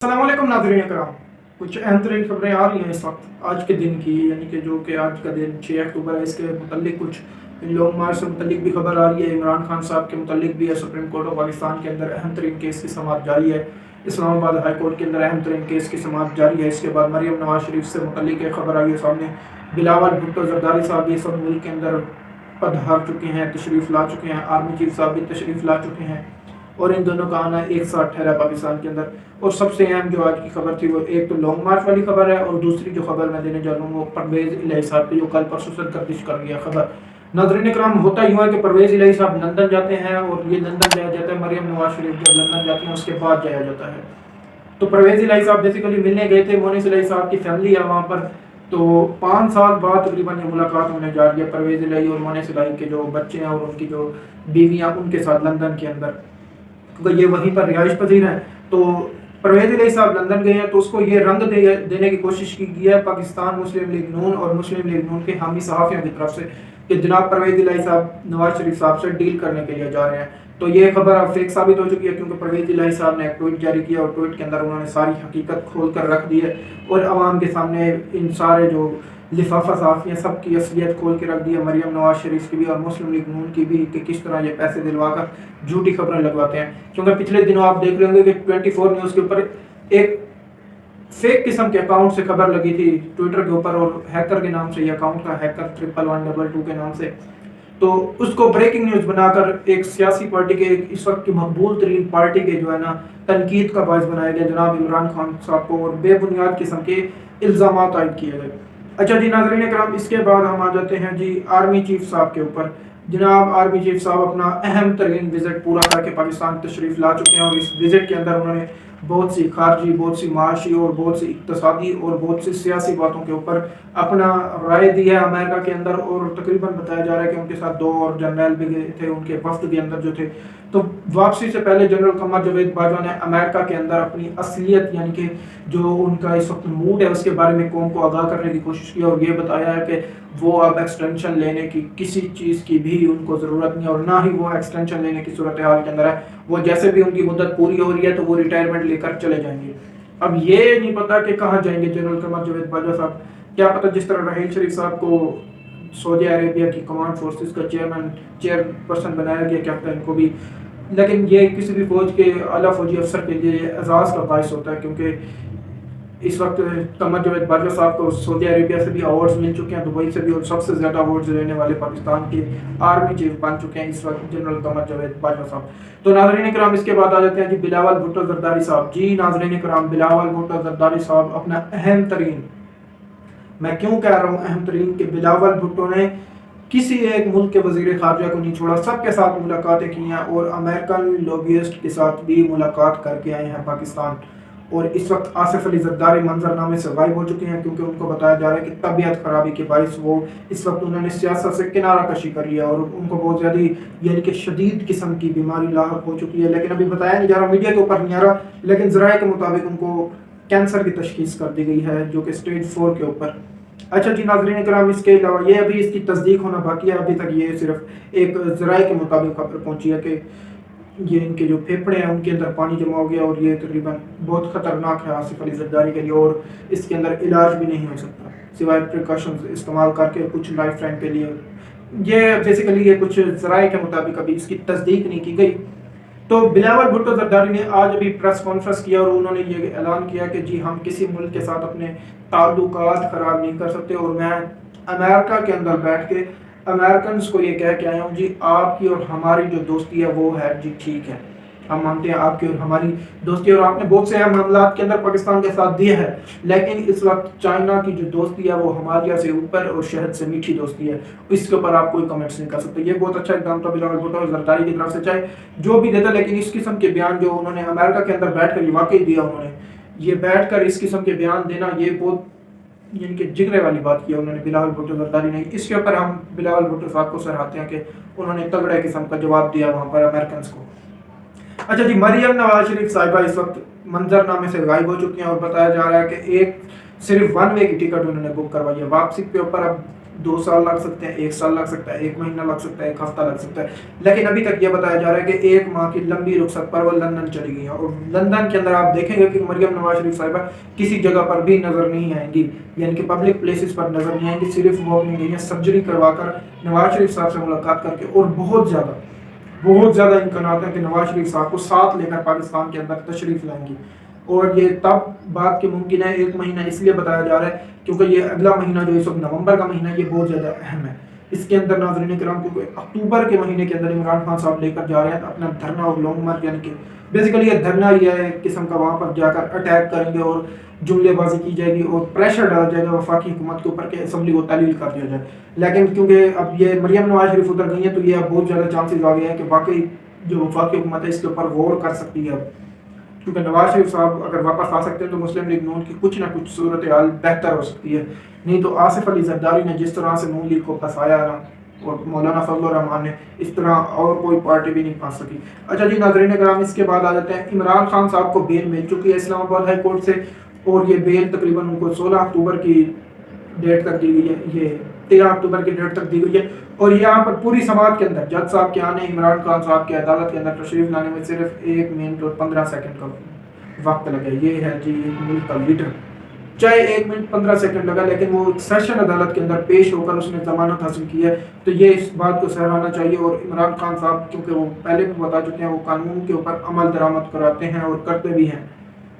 अस्सलामुअलैकुम नाज़रीन कराम। कुछ अहम तरीन खबरें आ रही हैं इस वक्त आज के दिन की, यानी कि जो कि आज का दिन 6 अक्टूबर है, इसके मुतल्लिक कुछ लॉन्ग मार्च से मुतल्लिक भी खबर आ रही है। इमरान खान साहब के मुतल्लिक भी है। सुप्रीम कोर्ट ऑफ पाकिस्तान के अंदर अहम तरीन केस की समाअत जारी है। इस्लामाबाद हाई कोर्ट के अंदर अहम तरीन केस की समाअत जारी है। इसके बाद मरियम नवाज शरीफ से मुतल्लिक एक खबर आई है सामने। बिलावल भुट्टो जरदारी साहब ये सब मुल्क के अंदर पधार चुके हैं, तशरीफ़ ला चुके हैं। आर्मी चीफ साहब भी तशरीफ़ ला चुके हैं और इन दोनों का आना एक साथ ठहरा पाकिस्तान के अंदर। और सबसे अहम जो आज की खबर थी वो एक तो लॉन्ग मार्च वाली खबर है, और दूसरी जो खबर मैं देने जा रहा हूँ वो परवेज़ इलाही साहब की, जो कल परसों से गर्दिश कर गया खबर। नाज़रीन कराम, होता यूँ है कि परवेज़ इलाही साहब लंदन जाते हैं और ये लंदन जाया जाता है। मरियम नवाज शरीफ जब लंदन जाती हैं उसके बाद जाया जाता है। तो परवेज़ इलाही साहब बेसिकली मिलने गए थे। मोनिस इलाही साहब की फैमिली है वहाँ पर। तो 5 साल बाद तकरीबन ये मुलाकात होने जा रही है परवेज़ इलाही और मोनिस इलाही के जो बच्चे हैं और उनकी जो बीवियाँ उनके साथ लंदन के अंदर, क्योंकि ये वहीं पर रिहाइश पजीर हैं। तो परवेज़ इलाही साहब लंदन गए हैं तो उसको ये रंग देने की कोशिश की गई है पाकिस्तान मुस्लिम लीग नून और मुस्लिम लीग नून के हामी सहाफ़ियों की तरफ से कि जनाब परवेज़ इलाही साहब नवाज शरीफ साहब से डील करने के लिए जा रहे हैं। तो ये खबर अब फेक साबित हो चुकी है, क्योंकि परवेज़ इलाही साहब ने एक ट्वीट जारी किया और ट्वीट के अंदर उन्होंने सारी हकीकत खोल कर रख दी है और आवाम के सामने इन सारे जो लिफाफा सहाफ़ियाँ सब की असलियत खोल के रख दी है, मरियम नवाज शरीफ की भी और मुस्लिम लीग नून की भी, कि किस तरह ये पैसे दिलवाकर झूठी खबरें लगवाते हैं। क्योंकि पिछले दिनों आप देख रहे होंगे कि 24 न्यूज़ के ऊपर एक फेक किस्म के अकाउंट से खबर लगी थी ट्विटर के ऊपर, और हैकर के नाम से, ये अकाउंट था हैकर 111122 के नाम से। तो उसको ब्रेकिंग न्यूज़ बनाकर एक सियासी पार्टी के, इस वक्त की मकबूल तरीन पार्टी के जो है ना, तनकीद का बायस बनाया गया जनाब इमरान खान साहब को, और बेबुनियाद किस्म के इल्ज़ामात आयद किए गए। अच्छा जी नाज़रीन कराम, इसके बाद हम आ जाते हैं जी आर्मी चीफ साहब के ऊपर। जनाब आर्मी चीफ साहब अपना अहम तरीन विज़िट पूरा करके पाकिस्तान तशरीफ़ ला चुके हैं, और इस विज़िट के अंदर उन्होंने बहुत सी खारजी, बहुत सी माशी और बहुत सी इक़्तिसादी और बहुत सी सियासी बातों के ऊपर अपना राय दी है अमेरिका के अंदर। और तकरीबन बताया जा रहा है कि उनके साथ 2 और जनरल भी गए थे उनके वफ्द के अंदर जो थे। तो वापसी से पहले जनरल कमर जावेद बाजवा ने अमेरिका के अंदर अपनी असलियत, यानी कि जो उनका इस वक्त मूड है उसके बारे में कौम को आगाह करने की कोशिश की, और ये बताया है कि वो अब एक्सटेंशन लेने की किसी चीज़ की भी उनको ज़रूरत नहीं, और ना ही वो एक्सटेंशन लेने की सूरत हाल के अंदर है। वो जैसे भी उनकी मुद्दत पूरी हो रही है तो वो रिटायरमेंट लेकर चले जाएंगे। अब ये नहीं पता कि कहाँ जाएंगे जनरल कमर जावेद बाजवा साहब। क्या पता जिस तरह राहील शरीफ साहब को सऊदी अरेबिया की कमांड फोर्सेस का चेयरपर्सन बनाया गया, क्या पता इनको भी। लेकिन ये किसी भी फौज के आला फौजी अफसर के लिए एजाज़ का बायस होता है, क्योंकि इस वक्त कमर जावेद बाजवा साहब को सऊदी अरेबिया से भी अवार्ड्स मिल चुके हैं, दुबई से भी, और सबसे ज़्यादा अवार्ड्स लेने वाले पाकिस्तान के आर्मी चीफ बन चुके हैं इस वक्त जनरल कमर जावेद बाजवा साहब। तो नाज़रीन कराम, इसके बाद आ जाते हैं जी बिलावल भुट्टो जरदारी साहब। जी नाज़रीन कराम, बिलावल भुट्टो जरदारी साहब अपना अहम तरीन, मैं क्यों कह रहा हूँ अहम तरीन, कि बिलावल भुट्टो ने किसी एक मुल्क के वज़ीर ख़ारजा को नहीं छोड़ा, सबके साथ मुलाकातें की हैं और अमेरिकन लॉबियस्ट के साथ भी मुलाकात करके आए हैं पाकिस्तान। और इस वक्त आसिफ अली जरदारी मंजरनामे से गायब हो चुके हैं, क्योंकि उनको बताया जा रहा है कि तबीयत खराबी के बायस वो इस वक्त उन्होंने सियासत से किनारा कशी कर लिया और उनको बहुत ज़्यादा यानी कि शदीद किस्म की बीमारी लाहक हो चुकी है। लेकिन अभी बताया नहीं जा रहा, मीडिया के ऊपर नहीं आ रहा, लेकिन ज़राए के मुताबिक उनको कैंसर की तशखीस कर दी गई है, जो कि स्टेज 4 के ऊपर। अच्छा जी नाज़रीन कराम, इसके अलावा ये अभी इसकी तस्दीक होना बाकी है। अभी तक ये सिर्फ एक ज़राए के मुताबिक खबर पहुंची है कि ये इनके जो फेफड़े हैं उनके अंदर पानी जमा हो गया, और ये तकरीबन बहुत ख़तरनाक है आसिफ अली जरदारी के लिए, और इसके अंदर इलाज भी नहीं हो सकता सिवाय प्रिकॉशंस इस्तेमाल करके कुछ लाइफ टाइम के लिए। ये बेसिकली ये कुछ ज़राए के मुताबिक अभी इसकी तस्दीक नहीं की गई। तो बिलावल भुट्टो जरदारी ने आज अभी प्रेस कॉन्फ्रेंस किया और उन्होंने ये ऐलान किया कि जी हम किसी मुल्क के साथ अपने ताल्लुकात ख़राब नहीं कर सकते, और मैं अमेरिका के अंदर बैठ के अमेरिकन को ये कह के आया हूँ जी आपकी और हमारी जो दोस्ती है वो है जी ठीक है, हम मानते हैं आपकी और हमारी दोस्ती, और आपने बहुत से अहम मामलात के अंदर पाकिस्तान के साथ दिए हैं, लेकिन इस वक्त चाइना की जो दोस्ती है वो हमारे से ऊपर और शहद से मीठी दोस्ती है, इसके ऊपर आप कोई कमेंट्स नहीं कर सकते। ये बहुत अच्छा एग्जाम था बिलावल भुट्टो जरदारी की तरफ से, चाहे जो भी देता, लेकिन इस किस्म के बयान जो उन्होंने अमेरिका के अंदर बैठ कर ये वाकई दिया, उन्होंने ये बैठ कर इस किस्म के बयान देना, ये बहुत यानी कि जिगरे वाली बात की उन्होंने बिलावल भुट्टो जरदारी ने। इसके ऊपर हम बिलावल भुट्टो साहब को सराहते हैं कि उन्होंने तगड़े किस्म का जवाब दिया वहाँ पर अमेरिकन को। अच्छा जी, मरियम नवाज शरीफ साहिबा इस वक्त मंजरनामे से गायब हो चुकी हैं, और बताया जा रहा है कि एक सिर्फ 1 वे की टिकट उन्होंने बुक करवाई है। वापसी के ऊपर अब 2 سال لگ سکتے ہیں، 1 سال لگ سکتا ہے، 1 مہینہ لگ سکتا ہے، 1 ہفتہ لگ سکتا ہے، لیکن ابھی تک یہ بتایا جا رہا ہے کہ 1 ماہ کی لمبی رخصت پر وہ لندن چلی گئی ہیں، اور لندن کے اندر آپ دیکھیں گے کہ مریم نواز شریف صاحبہ کسی جگہ پر بھی نظر نہیں آئیں گی، یعنی کہ پبلک پلیسز پر نظر نہیں آئیں گی، صرف وہ اپنی گئی ہیں سرجری کروا کر نواز شریف صاحب سے ملاقات کر کے، اور بہت زیادہ امکانات ہیں کہ نواز شریف صاحب کو ساتھ لے کر پاکستان کے اندر تشریف لائیں گی، اور یہ تب بات کی ممکن ہے 1 مہینہ اس لیے بتایا جا رہا ہے کیونکہ یہ اگلا مہینہ جو اس وقت نومبر کا مہینہ ہے یہ بہت زیادہ اہم ہے، اس کے اندر ناظرین کرام کیونکہ اکتوبر کے مہینے کے اندر عمران خان صاحب لے کر جا رہے ہیں اپنا دھرنا اور لانگ مارچ، یعنی کہ بیسیکلی یہ دھرنا یہ ہے ایک قسم کا، وہاں پر جا کر اٹیک کریں گے اور جملے بازی کی جائے گی اور پریشر ڈالا جائے گا وفاقی حکومت کے اوپر کہ اسمبلی کو تعلیل کر دیا جائے، لیکن کیونکہ اب یہ مریم نواز شریف ادھر گئی ہیں تو یہ اب بہت زیادہ چانسز آ گئے ہیں کہ واقعی جو وفاقی حکومت ہے اس کے اوپر غور کر سکتی ہے، کیونکہ نواز شریف صاحب اگر واپس آ سکتے ہیں تو مسلم لیگ نون کی کچھ نہ کچھ صورتحال بہتر ہو سکتی ہے، نہیں تو آصف علی زرداری نے جس طرح سے نون لیگ کو پھنسایا نا اور مولانا فضل الرحمان نے، اس طرح اور کوئی پارٹی بھی نہیں پھنس سکی۔ اچھا جی ناظرین کرام، اس کے بعد آ جاتے ہیں عمران خان صاحب کو بیل مل چکی ہے اسلام آباد ہائی کورٹ سے، اور یہ بیل تقریباً ان کو 16 اکتوبر کی ڈیٹ تک دی گئی ہے، یہ 13 اکتوبر کی ڈیٹ تک دی گئی ہے، اور یہاں پر پوری سماعت کے اندر جج صاحب کے آنے عمران خان صاحب کے عدالت کے اندر تشریف لانے میں صرف 1 منٹ اور 15 سیکنڈ کا وقت لگا۔ یہ ہے جی ملک کا لیڈر، چاہے 1 منٹ 15 سیکنڈ لگا لیکن وہ سیشن عدالت کے اندر پیش ہو کر اس نے ضمانت حاصل کی ہے، تو یہ اس بات کو سراہنا چاہیے، اور عمران خان صاحب کیونکہ وہ پہلے بھی بتا چکے ہیں وہ قانون کے اوپر عمل درآمد کراتے ہیں اور کرتے بھی ہیں،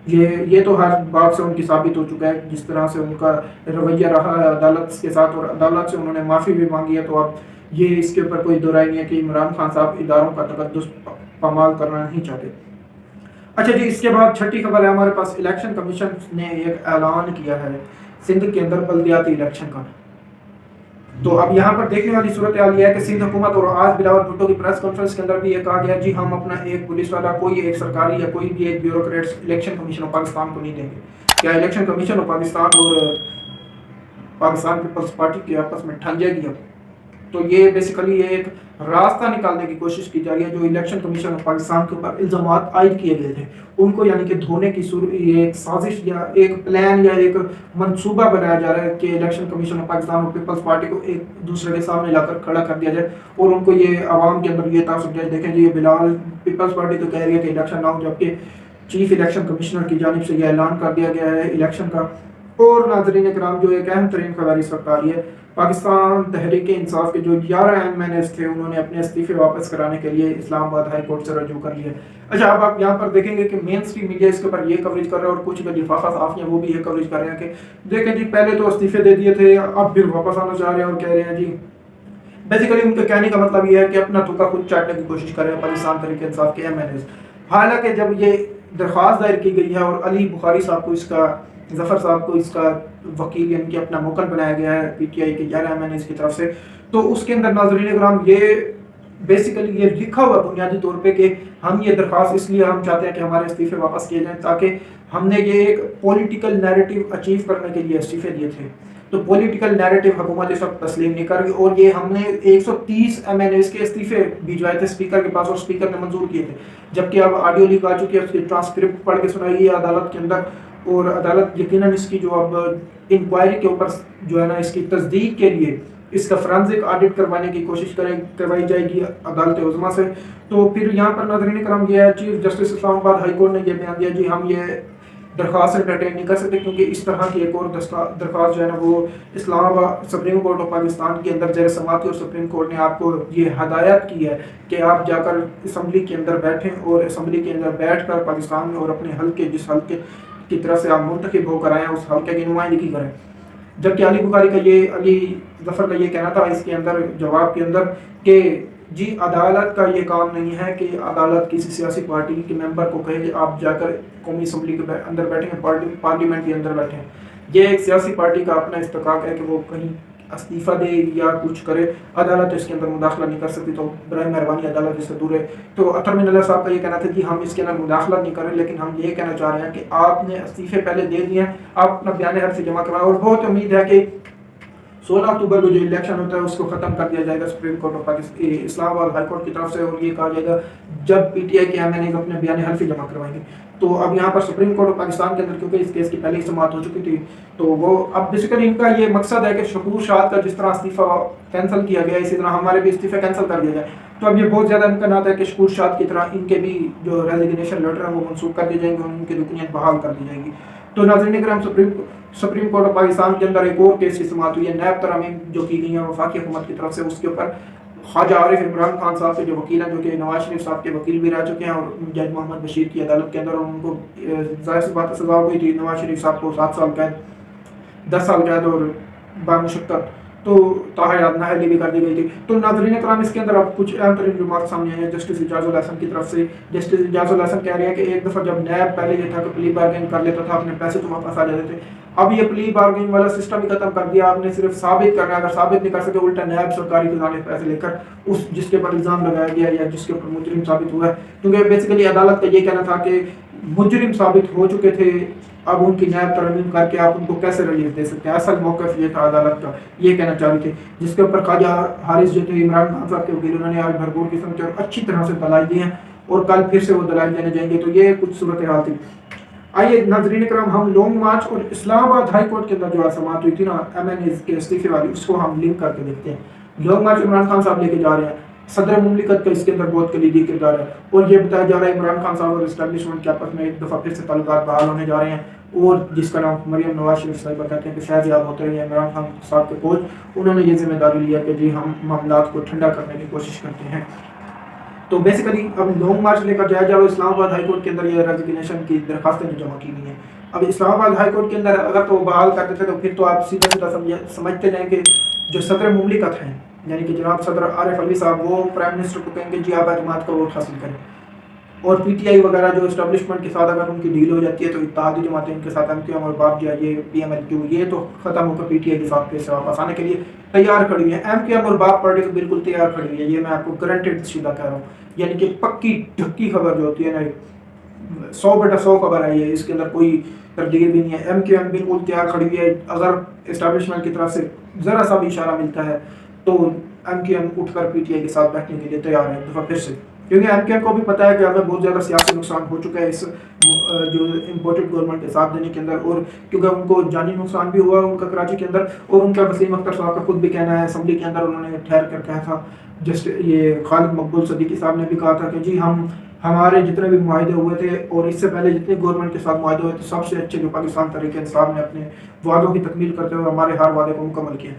یہ تو ہر بات سے ان کی ثابت ہو چکا ہے، جس طرح سے ان کا رویہ رہا ہے عدالت کے ساتھ، اور عدالت سے انہوں نے معافی بھی مانگی ہے، تو اب یہ اس کے اوپر کوئی دو رائے نہیں ہے کہ عمران خان صاحب اداروں کا تقدس پامال کرنا نہیں چاہتے۔ اچھا جی، اس کے بعد چھٹی خبر ہے ہمارے پاس، الیکشن کمیشن نے ایک اعلان کیا ہے سندھ کے اندر بلدیاتی الیکشن کا، تو اب یہاں پر دیکھنے والی صورتحال یہ ہے کہ سندھ حکومت اور آج بلاول بھٹو کی پریس کانفرنس کے اندر بھی یہ کہا گیا جی ہم اپنا ایک پولیس والا، کوئی ایک سرکاری یا کوئی بھی ایک bureaucrats election commission of Pakistan کو نہیں دیں گے، کیا الیکشن کمیشن آف پاکستان اور پاکستان پیپلز پارٹی کے آپس میں ٹھن جائے گی اب؟ تو یہ بیسیکلی یہ ایک راستہ نکالنے کی کوشش کی جا رہی ہے، جو الیکشن کمیشن آف پاکستان کے اوپر الزامات عائد کیے گئے تھے ان کو یعنی کہ دھونے کی یہ ایک سازش یا ایک پلان یا ایک منصوبہ بنایا جا رہا ہے کہ الیکشن کمیشن آف پاکستان اور پیپلز پارٹی کو ایک دوسرے کے سامنے لا کر کھڑا کر دیا جائے، اور ان کو یہ عوام کے اندر یہ تاثر جائے، دیکھیں جی یہ بلال پیپلز پارٹی تو کہہ رہی ہے کہ الیکشن نہ ہو، جبکہ چیف الیکشن کمشنر کی جانب سے یہ اعلان کر دیا گیا ہے الیکشن کا۔ اور ناظرین کرام، جو ایک اہم ترین خبر اس وقت آ رہی ہے، پاکستان تحریک انصاف کے جو 11 ایم این ایز تھے انہوں نے اپنے استعفے واپس کرانے کے لیے اسلام آباد ہائی کورٹ سے رجوع کر لیا۔ اچھا، اب آپ یہاں پر دیکھیں گے کہ مین اسٹریم میڈیا اس کے اوپر یہ کوریج کر رہا ہے، اور کچھ جو لفافہ صحافی ہیں وہ بھی یہ کوریج کر رہے ہیں کہ دیکھیں جی پہلے تو استعفے دے دیے تھے، اب پھر واپس آنا چاہ رہے ہیں، اور کہہ رہے ہیں جی بیسیکلی ان کے کہنے کا مطلب یہ ہے کہ اپنا تھوکا خود چاٹنے کی کوشش کر رہے ہیں پاکستان تحریک انصاف کے ایم این ایز۔ حالانکہ جب یہ درخواست دائر کی گئی ہے اور علی بخاری صاحب کو اس کا، ظفر صاحب کو اس کا وکیل یعنی کہ اپنا موکل بنایا گیا ہے پی ٹی آئی کے 11 ایم این ایز کی طرف سے، تو اس کے اندر ناظرین کرام یہ بیسیکلی یہ لکھا ہوا بنیادی طور پہ کہ ہم یہ درخواست اس لیے ہم چاہتے ہیں کہ ہمارے استعفے واپس کیے جائیں تاکہ ہم نے یہ ایک پولیٹیکل نیریٹو اچیو کرنے کے لیے استعفے دیے تھے، تو پولیٹیکل نیریٹو حکومت اس وقت تسلیم نہیں کر رہی، اور یہ ہم نے 130 ایم این ایز کے استعفے بھجوائے تھے اسپیکر کے پاس اور اسپیکر نے منظور کیے تھے، جبکہ اب آڈیو لیک آ چکی ہے، اس کی ٹرانسکرپٹ پڑھ کے سنائی ہے عدالت کے اندر، اور عدالت یقیناً اس کی جو اب انکوائری کے اوپر جو ہے نا اس کی تصدیق کے لیے اس کا فرانزک آڈٹ کروانے کی کوشش کروائی جائے گی عدالت عظمیٰ سے۔ تو پھر یہاں پر ناظرین کرام یہ ہے چیف جسٹس اسلام آباد ہائی کورٹ نے یہ بیان دیا جی ہم یہ درخواست انٹرٹین نہیں کر سکتے، کیونکہ اس طرح کی ایک اور درخواست جو ہے نا وہ اسلام آباد سپریم کورٹ آف پاکستان کے اندر زیر سماعت، اور سپریم کورٹ نے آپ کو یہ ہدایت کی ہے کہ آپ جا کر اسمبلی کے اندر بیٹھیں اور اسمبلی کے اندر بیٹھ کر پاکستان میں اور اپنے حلقے جس حلقے کی طرف سے آپ منتخب ہو کر آئے ہیں اس حلقے کی نمائندگی کریں، جبکہ علی بخاری کا یہ علی ظفر کا یہ کہنا تھا اس کے اندر جواب کے اندر کہ جی عدالت کا یہ کام نہیں ہے کہ عدالت کسی سیاسی پارٹی کے ممبر کو کہے کہ آپ جا کر قومی اسمبلی کے اندر بیٹھیں، پارلیمنٹ کے اندر بیٹھیں، یہ ایک سیاسی پارٹی کا اپنا استحقاق ہے کہ وہ کہیں استعفیٰ دے یا کچھ کرے، عدالت اس کے اندر مداخلہ نہیں کر سکتی، تو برائے مہربانی عدالت اس سے دور ہے۔ تو اطہر من اللہ صاحب کا یہ کہنا تھا کہ ہم اس کے اندر مداخلہ نہیں کر رہے، لیکن ہم یہ کہنا چاہ رہے ہیں کہ آپ نے استعفے پہلے دے دیے ہیں، آپ اپنا بیان حرفی جمع کروائیں، اور بہت امید ہے کہ 16 اکتوبر کو جو الیکشن ہوتا ہے اس کو ختم کر دیا جائے گا سپریم کورٹ آف پاکستان اسلام آباد ہائی کورٹ کی طرف سے، اور یہ کہا جائے گا جب پی ٹی آئی کے ایم این اے اپنے بیان حلفی جمع کروائیں گے۔ तो अब यहाँ पर सुप्रीम कोर्ट ऑफ पाकिस्तान के अंदर क्योंकि इस केस की पहले ही समाअत हो चुकी थी, तो वो अब बेसिकली इनका ये मकसद है कि शकूर शाद का जिस तरह इस्तीफ़ा कैंसिल किया गया, इसी तरह हमारे भी इस्तीफ़े कैंसिल कर दिया जाए। तो अब ये बहुत ज़्यादा इम्कान है कि शकूर शाद की तरह इनके भी जो रेजिग्नेशन लेटर है वो मनसूख कर दिए जाएंगे, उनकी रुकनीत बहाल कर दी जाएगी। तो नाज़रीन करम, सुप्रीम कोर्ट ऑफ पाकिस्तान के अंदर एक और केस की समाअत हुई है, नैब तरमीम जो की गई है वफाकी हुकूमत की तरफ से, उसके ऊपर ख्वाजा आरिफ इमरान खान साहब के जो वकील हैं, जो कि नवाज शरीफ साहब के वकील भी रह चुके हैं, और जज मोहम्मद बशीर की अदालत के अंदर उनको ज़ाहिर सी बात सज़ा हुई थी। नवाज शरीफ साहब को 7 साल कैद, 10 साल कैद और बामुशक्कत तो ताहयात नाअहली भी कर दी गई थी। तो नाज़रीन कराम, इसके अंदर अब कुछ अहम तरीन रिमार्क सामने आए हैं जस्टिस इजाज़ुल हसन की तरफ से। जस्टिस इजाज़ुल हसन कह रहे हैं कि एक दफ़ा जब नैब पहले ये था कि प्ली बार्गेन कर लेता था, अपने पैसे तो वापस आ जाते थे, अब ये प्ली बार्गेन वाला सिस्टम ही खत्म कर दिया। आपने सिर्फ साबित करना है, अगर साबित नहीं कर सके उल्टा नैब सरकारी खजाने पैसे लेकर उस जिसके पर इल्ज़ाम लगाया गया या जिसके ऊपर मुजरिम साबित हुआ है, क्योंकि बेसिकली अदालत का ये कहना था कि मुजरिम साबित हो चुके थे, अब उनकी नैब तरमीम करके आप उनको कैसे रिलीफ दे सकते हैं। असल मौक़िफ़ ये था अदालत का, ये कहना चाह रही थी, जिसके ऊपर ख्वाजा हारिस जो थे इमरान खान साहब के वकील, उन्होंने आज भरपूर किस्म के और अच्छी तरह से दलाइल दिए हैं और कल फिर से वो दलाइल देने जाएंगे। तो ये कुछ सूरत हाल थी। आइए नाज़रीन करम, हम लॉन्ग मार्च और इस्लामाबाद हाई कोर्ट के अंदर जो समाअत हुई थी ना MNA के इस्तीफे वाली, उसको हम लिंक करके देखते हैं। लॉन्ग मार्च इमरान खान साहब लेके जा रहे हैं, सदर मुमलिकत का इसके अंदर बहुत कलीदी किरदार है, और ये बताया जा रहा है इमरान खान साहब और इस्टेब्लिशमेंट के आपस में एक दफ़ा फिर से ताल्लुकात बहाल होने जा रहे हैं, और जिसका नाम मरियम नवाज शरीफ साहिबा कहते हैं कि फैज़याब होते रहे इमरान खान साहब के कोच, उन्होंने ये जिम्मेदारी लिया कि जी हम मामलात को ठंडा करने की कोशिश करते हैं। तो बेसिकली अब लॉन्ग मार्च लेकर जाया जा रहा है इस्लामाबाद हाई कोर्ट के अंदर, ये रेजिग्नेशन की दरखास्तें जो जमा की गई हैं। अब इस्लामाबाद हाई कोर्ट के अंदर अगर तो बहाल कर देते तो फिर तो आप सीधा सीधा समझते जाएँ कि जो सदर मुमलिकत हैं, यानी कि जनाब सदर आरिफ अलवी साहब, वो प्राइम मिनिस्टर को कहेंगे जी आप एतमाद का वोट हासिल करें, और PTI वगैरह जो इस्टेब्लिशमेंट के साथ अगर उनकी डील हो जाती है तो इत्तेहादी जमातें इनके साथ MQM और बाप ये PMLQ ये तो ख़त्म होकर PTI के साथ फिर से वापस आने के लिए तैयार खड़ी हुई है। MQM और बाप पार्टी तो बिल्कुल तैयार खड़ी हुई है, ये मैं आपको गारंटेड सीधा कह रहा हूँ, यानी कि पक्की ढक्की खबर जो होती है ना, 100/100 खबर है ये, इसके अंदर कोई तब्दील भी नहीं है। MQM बिल्कुल तैयार खड़ी हुई है, अगर इस्टेब्लिशमेंट की तरफ से ज़रा सा भी इशारा मिलता है तो MQM उठकर PTI के साथ बैठने के लिए तैयार है दफ़ा फिर से, क्योंकि MQM को भी पता है कि हमें बहुत ज़्यादा सियासी नुकसान हो चुका है इस जो इम्पोर्टेड गवर्नमेंट के साथ देने के अंदर, और क्योंकि उनको जानी नुकसान भी हुआ उनका कराची के अंदर, और उनका वसीम अख्तर साहब का खुद भी कहना है, असम्बली के अंदर उन्होंने ठहर कर कहा था, जस्ट ये खालिद मकबूल सदीकी साहब ने भी कहा था कि जी हमारे जितने भी मुआहदे हुए थे और इससे पहले जितने गवर्नमेंट के साथ मुआहदे हुए थे, सबसे अच्छे जो पाकिस्तान तहरीक इंसाफ ने अपने वादों की तकमील करते हुए हमारे हर वादे को मुकम्मल किया।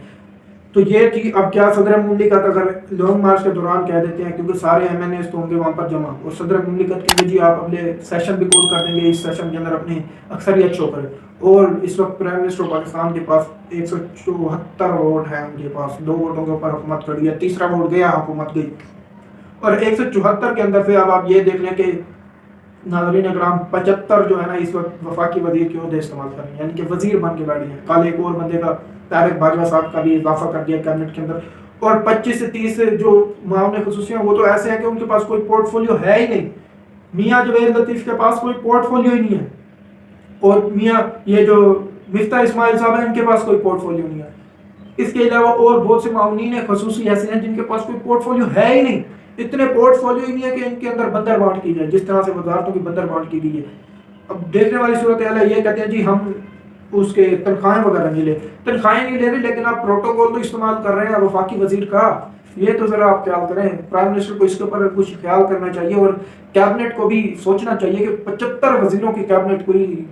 तो ये थी। अब क्या सदर मुमलिकत अगर लॉन्ग मार्च के दौरान कह देते हैं, क्योंकि सारे MNAs तो होंगे वहाँ पर जमा, और सदर मुमलिकत के लिए जी आप अपने सेशन भी कॉल कर देंगे, इस सेशन के अंदर अपनी अक्सरियत शो करें, और इस वक्त प्राइम मिनिस्टर पाकिस्तान के पास 174 वोट है, उनके पास 2 वोटों के ऊपर हुकूमत खड़ी है, तीसरा वोट गया हुकूमत गई, और 174 के अंदर से अब आप ये देख लें कि नाज़रीन अकराम 75 जो है ना इस वक्त वफाकी वजीर के ओहदे इस्तेमाल कर रहे हैं, यानी कि वजीर बन के बैठे हैं। कल एक और बंदे का तारिक बाजवा साहब का भी इजाफा कर दिया कैबिनेट के अंदर, और 25 से 30 जो मामले खुसूसी हैं वो तो ऐसे हैं कि उनके पास कोई पोर्टफोलियो है ही नहीं। मियाँ जवेद लतीफ़ के पास कोई पोर्टफोलियो ही नहीं है, और मियाँ ये जो मिफ्ता इस्माइल साहब हैं इनके पास कोई पोर्टफोलियो नहीं है। इसके अलावा और बहुत से मामलीन खुसूसी ऐसे हैं जिनके पास कोई पोर्टफोलियो है ही नहीं, इतने पोर्टफोलियो ही नहीं है कि इनके अंदर बंदर बांट की जाए, जिस तरह से वजारतों की बंदर बांट की गई है। अब देखने वाली सूरत हाल है, ये कहते हैं जी हम उसके तनख्वाहें वगैरह नहीं ले, तनख्वाहें नहीं ले रहे, लेकिन आप प्रोटोकॉल तो इस्तेमाल कर रहे हैं वफाकी वजीर का, ये तो ज़रा आप ख्याल करें। प्राइम मिनिस्टर को इसके ऊपर कुछ ख्याल करना चाहिए, और कैबिनेट को भी सोचना चाहिए कि 75 वजीरों की कैबिनेट कोई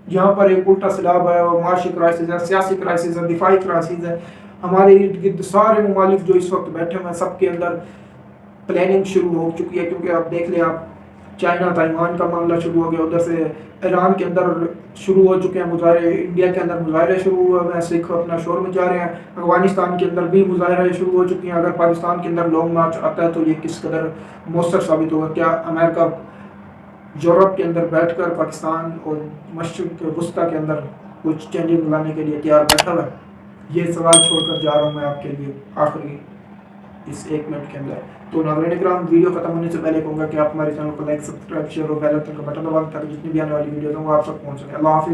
यहाँ पर एक उल्टा सिलाब है, और माशी क्राइसिस है, सियासी क्राइसिस है, दिफाई क्राइसिस है। हमारे इर्द गिर्द सारे मुमालिक जो इस वक्त बैठे हुए हैं सबके अंदर प्लानिंग शुरू हो चुकी है, क्योंकि आप देख लें, आप चाइना ताइवान का मामला शुरू हो गया, उधर से ईरान के अंदर शुरू हो चुके हैं मुजाहरे, इंडिया के अंदर मुजाहरे शुरू हुए हैं, सिख अपना शोर मचा रहे हैं, अफगानिस्तान के अंदर भी मुजाहरे शुरू हो चुके हैं। अगर पाकिस्तान के अंदर लॉन्ग मार्च आता है तो ये किस कदर मौसर साबित होगा। क्या अमेरिका यूरोप के अंदर बैठकर पाकिस्तान और मशरिक़ वस्ता के अंदर कुछ चेंजेस लाने के लिए तैयार बैठा हुआ है? ये सवाल छोड़कर जा रहा हूँ मैं आपके लिए आखिरी इस 1 मिनट के अंदर। तो नाज़रीन इकराम, वीडियो खत्म होने से पहले कहूँगा कि आप हमारे चैनल को लाइक, सब्सक्राइब, शेयर और बेल आइकन का बटन दबा दें ताकि जितनी भी आने वाली वीडियो हैं वो आप तक पहुँच सकें। अल्लाह हाफिज़।